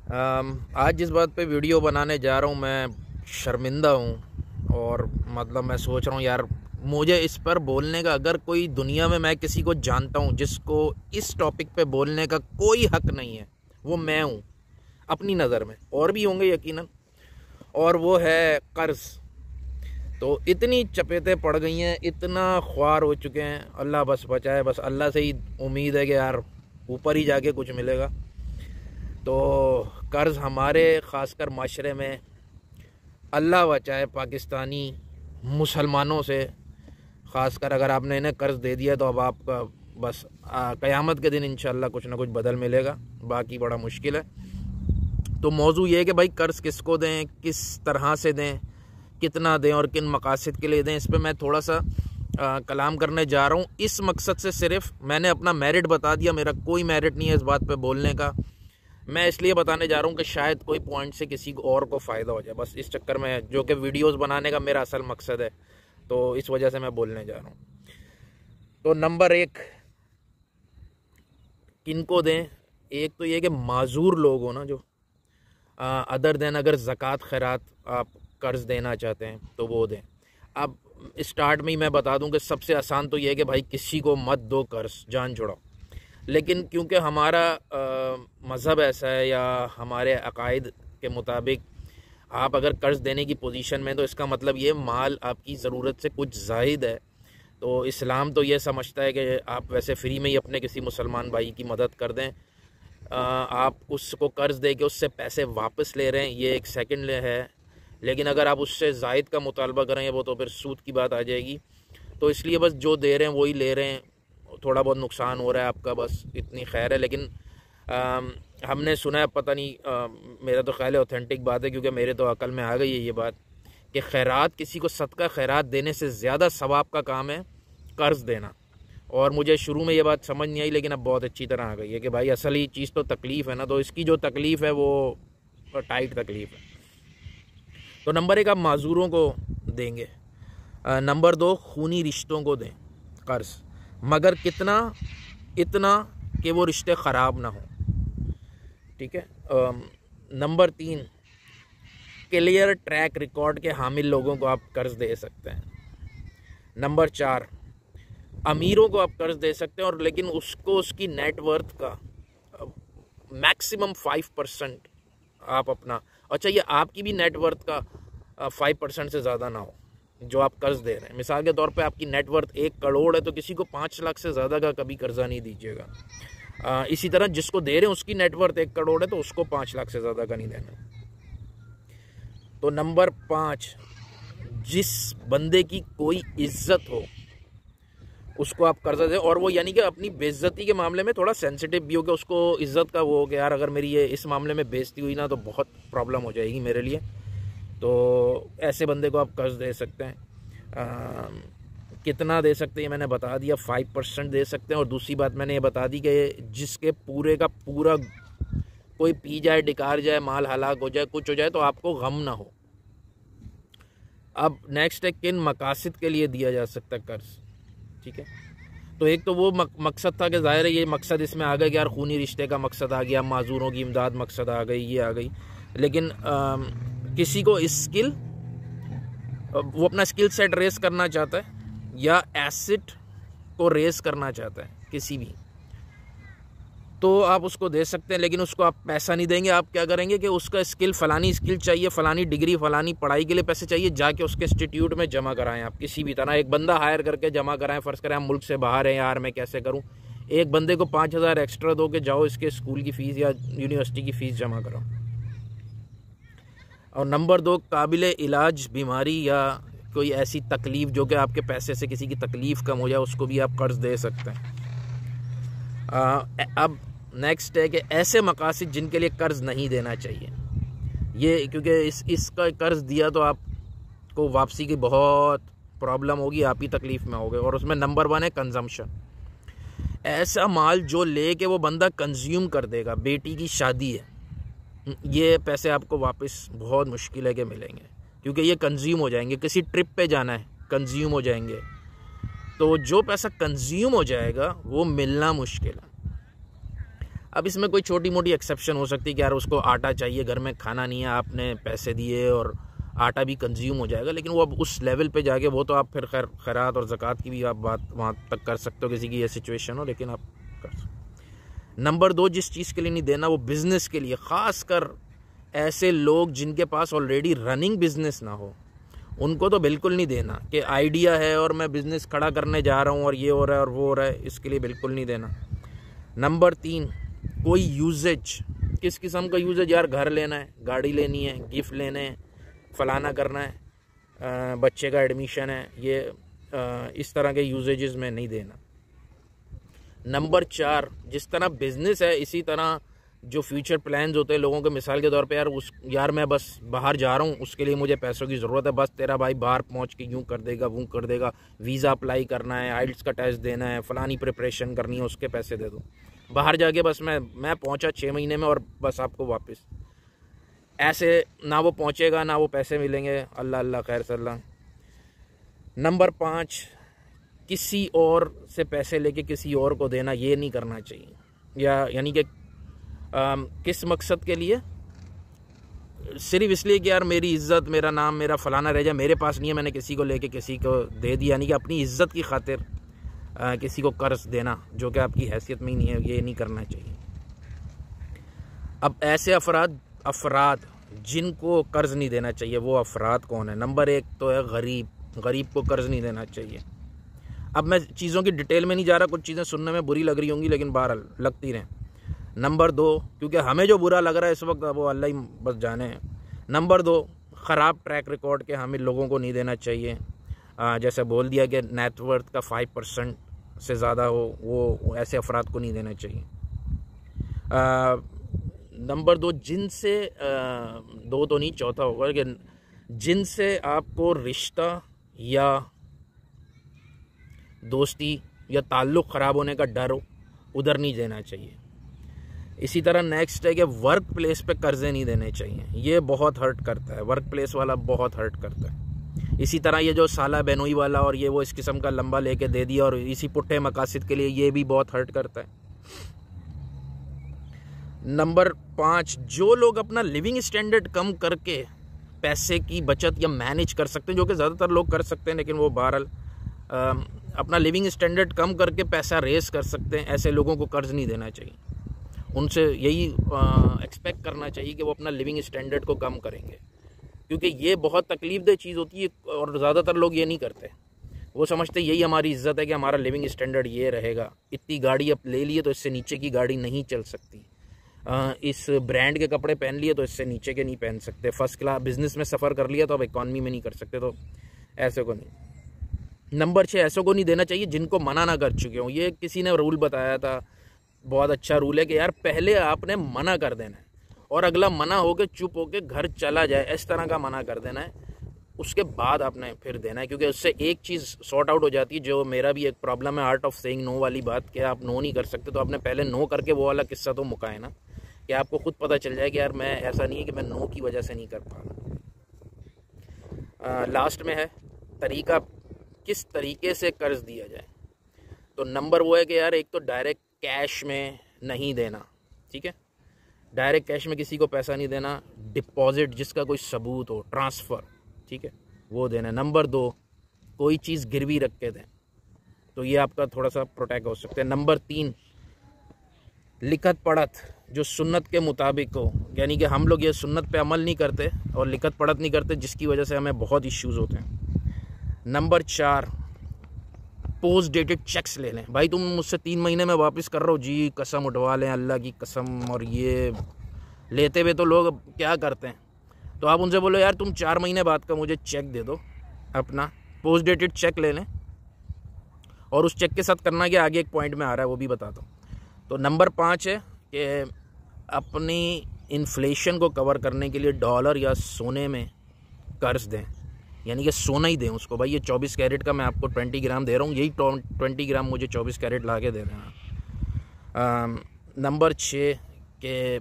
आज जिस बात पे वीडियो बनाने जा रहा हूँ मैं शर्मिंदा हूँ और मतलब मैं सोच रहा हूँ यार मुझे इस पर बोलने का, अगर कोई दुनिया में मैं किसी को जानता हूँ जिसको इस टॉपिक पे बोलने का कोई हक नहीं है, वो मैं हूँ अपनी नज़र में। और भी होंगे यकीनन, और वो है कर्ज़। तो इतनी चपेटें पड़ गई हैं, इतना ख्वार हो चुके हैं, अल्लाह बस बचाए। बस अल्लाह से ही उम्मीद है कि यार ऊपर ही जाके कुछ मिलेगा। तो कर्ज़ हमारे ख़ासकर माशरे में, अल्लाह बचाए पाकिस्तानी मुसलमानों से, ख़ासकर अगर आपने इन्हें कर्ज़ दे दिया तो अब आपका बस क़यामत के दिन इंशाअल्लाह कुछ ना कुछ बदल मिलेगा, बाकी बड़ा मुश्किल है। तो मौजू ये है कि भाई कर्ज़ किसको दें, किस तरह से दें, कितना दें और किन मकासद के लिए दें, इस पर मैं थोड़ा सा कलाम करने जा रहा हूँ। इस मकसद से सिर्फ मैंने अपना मेरिट बता दिया, मेरा कोई मेरिट नहीं है इस बात पे बोलने का। मैं इसलिए बताने जा रहा हूँ कि शायद कोई पॉइंट से किसी और को फ़ायदा हो जाए, बस इस चक्कर में, जो कि वीडियोस बनाने का मेरा असल मकसद है, तो इस वजह से मैं बोलने जा रहा हूँ। तो नंबर 1 किनको दें? एक तो ये कि माजूर लोग हो ना, जो अदर देन अगर ज़कात खैरात आप कर्ज़ देना चाहते हैं तो वो दें। अब स्टार्ट में ही मैं बता दूं कि सबसे आसान तो ये है कि भाई किसी को मत दो कर्ज़, जान छुड़ाओ। लेकिन क्योंकि हमारा मज़हब ऐसा है या हमारे अकायद के मुताबिक आप अगर कर्ज़ देने की पोजीशन में, तो इसका मतलब ये माल आपकी ज़रूरत से कुछ ज़ायद है। तो इस्लाम तो ये समझता है कि आप वैसे फ्री में ही अपने किसी मुसलमान भाई की मदद कर दें। आप उसको कर्ज़ दे के उससे पैसे वापस ले रहे हैं, ये एक सेकंड है। लेकिन अगर आप उससे ज़ायद का मुतालबा करेंगे वो तो फिर सूद की बात आ जाएगी। तो इसलिए बस जो दे रहे हैं वही ले रहे हैं। थोड़ा बहुत नुकसान हो रहा है आपका, बस इतनी खैर है। लेकिन हमने सुना है, पता नहीं, मेरा तो ख्याल है ऑथेंटिक बात है, क्योंकि मेरे तो अकल में आ गई है ये बात कि खैरात, किसी को सदका खैरात देने से ज़्यादा सवाब का काम है कर्ज़ देना। और मुझे शुरू में ये बात समझ नहीं आई, लेकिन अब बहुत अच्छी तरह आ गई है कि भाई असली चीज़ तो तकलीफ़ है ना, तो इसकी जो तकलीफ़ है वो टाइट तकलीफ़ है। तो नंबर 1 आप माजूरों को देंगे। नंबर 2 खूनी रिश्तों को दें कर्ज़, मगर कितना, इतना कि वो रिश्ते ख़राब ना हो, ठीक है। नंबर 3 क्लियर ट्रैक रिकॉर्ड के हामिल लोगों को आप कर्ज़ दे सकते हैं। नंबर 4 अमीरों को आप कर्ज़ दे सकते हैं, और लेकिन उसको उसकी नेटवर्थ का मैक्सिमम 5% आप अपना, अच्छा ये आपकी भी नेटवर्थ का 5% से ज़्यादा ना हो जो आप कर्ज़ दे रहे हैं। मिसाल के तौर पे आपकी नेटवर्थ 1 करोड़ है, तो किसी को 5 लाख से ज़्यादा का कभी कर्ज़ा नहीं दीजिएगा। इसी तरह जिसको दे रहे हैं उसकी नेटवर्थ 1 करोड़ है, तो उसको 5 लाख से ज़्यादा का नहीं देना। तो नंबर 5 जिस बंदे की कोई इज्जत हो उसको आप कर्जा दें, और वो यानी कि अपनी बेइज्जती के मामले में थोड़ा सेंसिटिव भी हो गया, उसको इज्जत का वो हो गया, यार अगर मेरी ये इस मामले में बेइज्जती हुई ना तो बहुत प्रॉब्लम हो जाएगी मेरे लिए। तो ऐसे बंदे को आप कर्ज दे सकते हैं। कितना दे सकते हैं मैंने बता दिया, 5% दे सकते हैं। और दूसरी बात मैंने ये बता दी कि जिसके पूरे का पूरा कोई पी जाए, डिकार जाए, माल हलाक हो जाए, कुछ हो जाए, तो आपको गम ना हो। अब नेक्स्ट है किन मकासद के लिए दिया जा सकता है कर्ज, ठीक है। तो एक तो वो मकसद था कि ज़ाहिर है ये मकसद इसमें आ गया कि यार खूनी रिश्ते का मकसद आ गया, माजूरों की इमदाद मकसद आ गई, ये आ गई। लेकिन किसी को स्किल, वो अपना स्किल सेट रेस करना चाहता है या एसेट को रेस करना चाहता है किसी भी, तो आप उसको दे सकते हैं। लेकिन उसको आप पैसा नहीं देंगे, आप क्या करेंगे कि उसका स्किल, फ़लानी स्किल चाहिए, फ़लानी डिग्री, फ़लानी पढ़ाई के लिए पैसे चाहिए, जाके उसके इंस्टीट्यूट में जमा कराएं। आप किसी भी तरह एक बंदा हायर करके जमा कराएं। फ़र्ज़ करें हम मुल्क से बाहर हैं, यार मैं कैसे करूं, एक बंदे को 5,000 एक्स्ट्रा दो के जाओ इसके स्कूल की फ़ीस या यूनिवर्सिटी की फ़ीस जमा करो। और नंबर 2 काबिल इलाज बीमारी या कोई ऐसी तकलीफ़ जो कि आपके पैसे से किसी की तकलीफ़ कम हो जाए, उसको भी आप कर्ज़ दे सकते हैं। अब नेक्स्ट है कि ऐसे मकासद जिनके लिए कर्ज़ नहीं देना चाहिए, ये क्योंकि इसका कर्ज़ दिया तो आपको वापसी की बहुत प्रॉब्लम होगी, आप ही तकलीफ़ में होगे। और उसमें नंबर 1 है कंजम्पशन। ऐसा माल जो ले के वो बंदा कंज्यूम कर देगा, बेटी की शादी है, ये पैसे आपको वापस बहुत मुश्किल है कि मिलेंगे, क्योंकि ये कंज्यूम हो जाएंगे। किसी ट्रिप पे जाना है, कंज्यूम हो जाएंगे, तो जो पैसा कंज्यूम हो जाएगा वो मिलना मुश्किल है। अब इसमें कोई छोटी मोटी एक्सेप्शन हो सकती है कि यार उसको आटा चाहिए, घर में खाना नहीं है, आपने पैसे दिए और आटा भी कंज्यूम हो जाएगा, लेकिन वो अब उस लेवल पे जाके वो तो आप फिर खैरात और ज़कात की भी आप बात वहाँ तक कर सकते हो, किसी की ये सिचुएशन हो, लेकिन आप कर सकते। नंबर 2, जिस चीज़ के लिए नहीं देना वो बिज़नेस के लिए, ख़ास कर ऐसे लोग जिनके पास ऑलरेडी रनिंग बिज़नेस ना हो, उनको तो बिल्कुल नहीं देना कि आइडिया है और मैं बिज़नेस खड़ा करने जा रहा हूँ और ये हो रहा है और वो हो रहा है, इसके लिए बिल्कुल नहीं देना। नंबर 3, कोई यूजेज, किस किस्म का यूजेज, यार घर लेना है, गाड़ी लेनी है, गिफ्ट लेने हैं, फलाना करना है, बच्चे का एडमिशन है, ये इस तरह के यूजेजेस में नहीं देना। नंबर 4, जिस तरह बिज़नेस है इसी तरह जो फ्यूचर प्लान्स होते हैं लोगों के, मिसाल के तौर पे यार मैं बस बाहर जा रहा हूँ, उसके लिए मुझे पैसों की ज़रूरत है, बस तेरा भाई बाहर पहुँच के यूँ कर देगा वो कर देगा, वीज़ा अप्लाई करना है, आइल्स का टेस्ट देना है, फ़लानी प्रिपरेशन करनी है, उसके पैसे दे दो, बाहर जाके बस मैं पहुँचा 6 महीने में और बस आपको वापस, ऐसे ना वो पहुँचेगा ना वो पैसे मिलेंगे, अल्लाह अल्लाह खैर सल्ला। नंबर 5, किसी और से पैसे लेके किसी और को देना, ये नहीं करना चाहिए। यानी कि किस मकसद के लिए, सिर्फ इसलिए कि यार मेरी इज़्ज़त, मेरा नाम, मेरा फ़लाना रह जाए, मेरे पास नहीं है, मैंने किसी को लेके किसी को दे दिया, यानी कि अपनी इज़्ज़त की खातिर किसी को कर्ज देना जो कि आपकी हैसियत में ही नहीं है, ये नहीं करना चाहिए। अब ऐसे अफराद जिनको कर्ज नहीं देना चाहिए, वो अफराद कौन है? नंबर 1 तो है गरीब को कर्ज नहीं देना चाहिए। अब मैं चीज़ों की डिटेल में नहीं जा रहा, कुछ चीज़ें सुनने में बुरी लग रही होंगी, लेकिन बहरहाल लगती रहें। नंबर 2, क्योंकि हमें जो बुरा लग रहा है इस वक्त वो अल्लाह ही बस जाने हैं। नंबर 2, ख़राब ट्रैक रिकॉर्ड के हमें लोगों को नहीं देना चाहिए। जैसे बोल दिया कि नेटवर्थ का 5% से ज़्यादा हो, वो ऐसे अफराद को नहीं देना चाहिए। नंबर 2, जिनसे 2 तो नहीं, चौथा होगा कि जिनसे आपको रिश्ता या दोस्ती या ताल्लुक़ ख़राब होने का डर हो, उधर नहीं देना चाहिए। इसी तरह नेक्स्ट है कि वर्क प्लेस पे कर्जे नहीं देने चाहिए, ये बहुत हर्ट करता है, वर्क प्लेस वाला बहुत हर्ट करता है। इसी तरह ये जो साला बेनोई वाला और ये वो इस किस्म का लंबा लेके दे दिया और इसी पुट्ठे मकासद के लिए, ये भी बहुत हर्ट करता है। नंबर 5, जो लोग अपना लिविंग स्टैंडर्ड कम करके पैसे की बचत या मैनेज कर सकते हैं, जो कि ज़्यादातर लोग कर सकते हैं, लेकिन वो बहरहाल अपना लिविंग स्टैंडर्ड कम करके पैसा रेस कर सकते हैं, ऐसे लोगों को कर्ज नहीं देना चाहिए। उनसे यही एक्सपेक्ट करना चाहिए कि वो अपना लिविंग स्टैंडर्ड को कम करेंगे, क्योंकि ये बहुत तकलीफ़देह चीज़ होती है और ज़्यादातर लोग ये नहीं करते। वो समझते यही हमारी इज़्ज़त है कि हमारा लिविंग स्टैंडर्ड ये रहेगा, इतनी गाड़ी अब ले लिए तो इससे नीचे की गाड़ी नहीं चल सकती, इस ब्रांड के कपड़े पहन लिए तो इससे नीचे के नहीं पहन सकते, फर्स्ट क्लास बिज़नेस में सफ़र कर लिया तो अब इकॉनमी में नहीं कर सकते, तो ऐसे को नहीं। नंबर 6, ऐसों को नहीं देना चाहिए जिनको मना ना कर चुके हों। ये किसी ने रूल बताया था, बहुत अच्छा रूल है कि यार पहले आपने मना कर देना है और अगला मना होकर चुप होकर घर चला जाए, इस तरह का मना कर देना है, उसके बाद आपने फिर देना है, क्योंकि उससे एक चीज़ सॉर्ट आउट हो जाती है, जो मेरा भी एक प्रॉब्लम है, आर्ट ऑफ सेइंग नो वाली बात, कि आप नो नहीं कर सकते, तो आपने पहले नो करके वो वाला किस्सा तो मुकाए ना, कि आपको खुद पता चल जाए कि यार मैं ऐसा नहीं है कि मैं नो की वजह से नहीं कर पा रहा। लास्ट में है तरीका, किस तरीके से कर्ज दिया जाए। तो नंबर वो है कि यार एक तो डायरेक्ट कैश में नहीं देना, ठीक है, डायरेक्ट कैश में किसी को पैसा नहीं देना, डिपॉजिट जिसका कोई सबूत हो, ट्रांसफ़र, ठीक है, वो देना। नंबर 2, कोई चीज़ गिरवी रख के दें, तो ये आपका थोड़ा सा प्रोटेक्ट हो सकता है। नंबर 3, लिखत पढ़त जो सुन्नत के मुताबिक हो, यानी कि हम लोग ये सुन्नत पे अमल नहीं करते और लिखत पढ़त नहीं करते, जिसकी वजह से हमें बहुत इश्यूज़ होते हैं। नंबर 4, पोस्ट डेटेड चेक्स ले लें। भाई तुम मुझसे 3 महीने में वापस कर रहे हो जी, कसम उठवा लें अल्लाह की कसम, और ये लेते हुए तो लोग क्या करते हैं, तो आप उनसे बोलो यार तुम 4 महीने बाद का मुझे चेक दे दो, अपना पोस्ट डेटेड चेक ले लें, और उस चेक के साथ करना कि आगे एक पॉइंट में आ रहा है वो भी बता दो। तो नंबर 5 है कि अपनी इन्फ्लेशन को कवर करने के लिए डॉलर या सोने में कर्ज दें, यानी कि सोना ही दें उसको। भाई ये 24 कैरेट का मैं आपको 20 ग्राम दे रहा हूँ, यही 20 ग्राम मुझे 24 कैरेट ला के दे देना। नंबर 6 के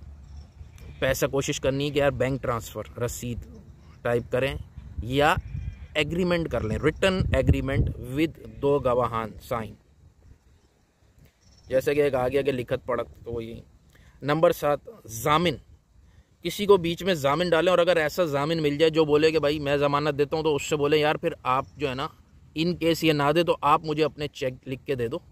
पैसा कोशिश करनी है कि यार बैंक ट्रांसफ़र रसीद टाइप करें या एग्रीमेंट कर लें, रिटन एग्रीमेंट विद 2 गवाहान साइन, जैसे कि एक आ गया कि लिखत पढ़त, तो वही। नंबर 7, जामिन। किसी को बीच में जामिन डालें, और अगर ऐसा जामिन मिल जाए जो बोले कि भाई मैं ज़मानत देता हूँ, तो उससे बोले यार फिर आप जो है ना, इन केस ये ना दे तो आप मुझे अपने चेक लिख के दे दो,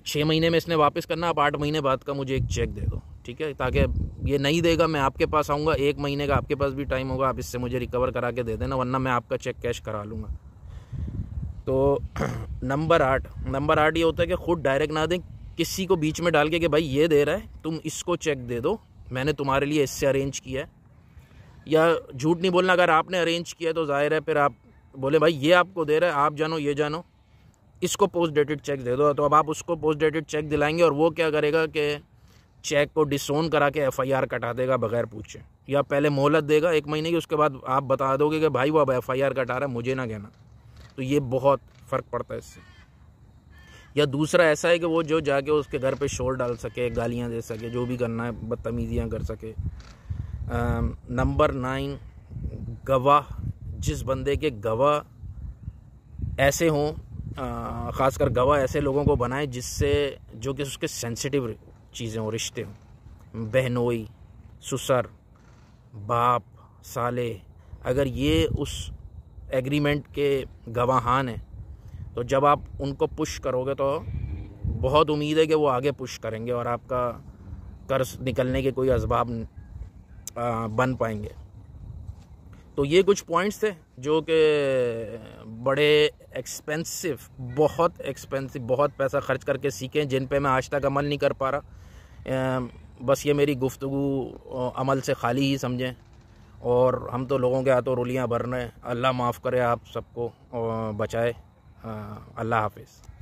6 महीने में इसने वापस करना, आप 8 महीने बाद का मुझे एक चेक दे दो, ठीक है, ताकि ये नहीं देगा मैं आपके पास आऊँगा, 1 महीने का आपके पास भी टाइम होगा, आप इससे मुझे रिकवर करा के दे देना, वरना मैं आपका चेक कैश करा लूँगा। तो नंबर 8 ये होता है कि ख़ुद डायरेक्ट ना दें, किसी को बीच में डाल के कि भाई ये दे रहा है तुम इसको चेक दे दो, मैंने तुम्हारे लिए इससे अरेंज किया है। या झूठ नहीं बोलना, अगर आपने अरेंज किया है तो जाहिर है फिर आप बोले भाई ये आपको दे रहा है, आप जानो ये जानो, इसको पोस्ट डेटेड चेक दे दो। तो अब आप उसको पोस्ट डेटेड चेक दिलाएंगे और वो क्या करेगा कि चेक को डिसोन करा के FIR कटा देगा बगैर पूछे, या पहले मोहलत देगा 1 महीने की, उसके बाद आप बता दोगे कि भाई वो अब FIR कटा रहा है, मुझे ना कहना। तो ये बहुत फ़र्क पड़ता है इससे। या दूसरा ऐसा है कि वो जो जाके उसके घर पे शोर डाल सके, गालियाँ दे सके, जो भी करना है बदतमीज़ियाँ कर सके। नंबर 9, गवाह। जिस बंदे के गवाह ऐसे हों, ख़ासकर गवाह ऐसे लोगों को बनाए जिससे जो कि उसके सेंसिटिव चीज़ें हों, रिश्ते हों, बहनोई, ससुर, बाप, साले, अगर ये उस एग्रीमेंट के गवाहान हैं, तो जब आप उनको पुश करोगे तो बहुत उम्मीद है कि वो आगे पुश करेंगे और आपका कर्ज निकलने के कोई असबाब बन पाएंगे। तो ये कुछ पॉइंट्स थे जो कि बड़े एक्सपेंसिव, बहुत पैसा खर्च करके सीखे, जिन पे मैं आज तक अमल नहीं कर पा रहा। बस ये मेरी गुफ्तगू अमल से खाली ही समझें, और हम तो लोगों के हाथों रुलियाँ भर रहे हैं। अल्लाह माफ़ करे आप सबको और बचाए। अल्लाह हाफिज़।